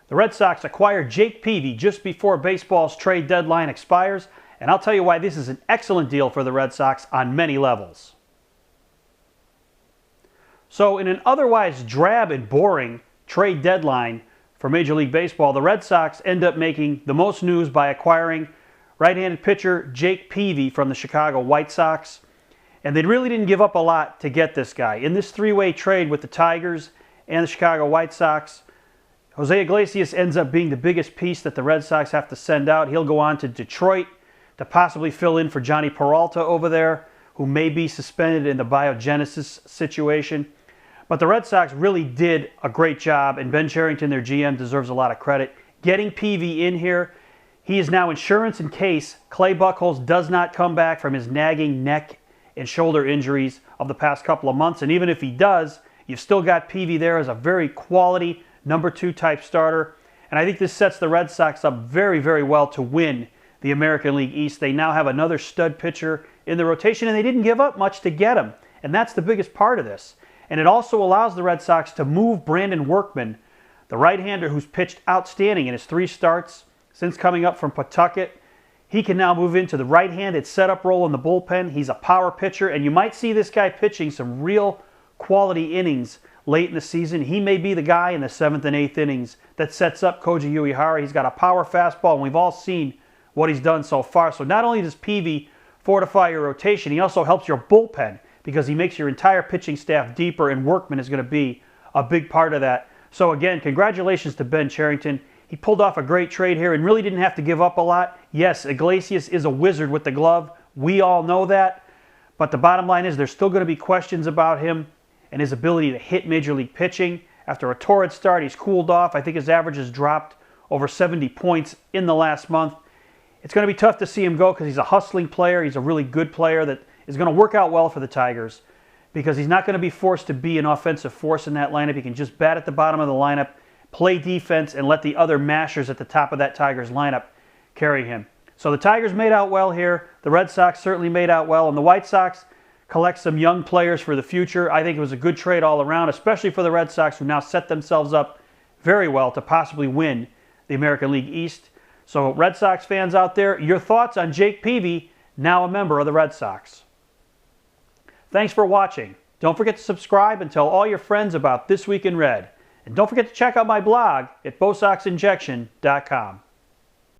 The Red Sox acquired Jake Peavy just before baseball's trade deadline expires, and I'll tell you why this is an excellent deal for the Red Sox on many levels. So in an otherwise drab and boring trade deadline for Major League Baseball, the Red Sox end up making the most news by acquiring right-handed pitcher Jake Peavy from the Chicago White Sox. And they really didn't give up a lot to get this guy. In this three-way trade with the Tigers and the Chicago White Sox, Jose Iglesias ends up being the biggest piece that the Red Sox have to send out. He'll go on to Detroit to possibly fill in for Johnny Peralta over there, who may be suspended in the biogenesis situation. But the Red Sox really did a great job, and Ben Cherington, their GM, deserves a lot of credit. Getting Peavy in here, he is now insurance in case Clay Buchholz does not come back from his nagging neck and shoulder injuries of the past couple of months. And even if he does, you've still got Peavy there as a very quality number 2 type starter. And I think this sets the Red Sox up very, very well to win the American League East. They now have another stud pitcher in the rotation, and they didn't give up much to get him. And that's the biggest part of this. And it also allows the Red Sox to move Brandon Workman, the right-hander who's pitched outstanding in his 3 starts since coming up from Pawtucket. He can now move into the right-handed setup role in the bullpen. He's a power pitcher, and you might see this guy pitching some real quality innings late in the season. He may be the guy in the 7th and 8th innings that sets up Koji Uehara. He's got a power fastball, and we've all seen what he's done so far. So not only does Peavy fortify your rotation, he also helps your bullpen because he makes your entire pitching staff deeper, and Workman is going to be a big part of that. So again, congratulations to Ben Cherington. He pulled off a great trade here and really didn't have to give up a lot. Yes, Iglesias is a wizard with the glove. We all know that. But the bottom line is there's still going to be questions about him and his ability to hit Major League pitching. After a torrid start, he's cooled off. I think his average has dropped over 70 points in the last month. It's going to be tough to see him go because he's a hustling player. He's a really good player that is going to work out well for the Tigers because he's not going to be forced to be an offensive force in that lineup. He can just bat at the bottom of the lineup, play defense, and let the other mashers at the top of that Tigers lineup carry him. So the Tigers made out well here. The Red Sox certainly made out well. And the White Sox collect some young players for the future. I think it was a good trade all around, especially for the Red Sox, who now set themselves up very well to possibly win the American League East. So Red Sox fans out there, your thoughts on Jake Peavy, now a member of the Red Sox. Thanks for watching. Don't forget to subscribe and tell all your friends about This Week in Red. And don't forget to check out my blog at BoSoxInjection.com.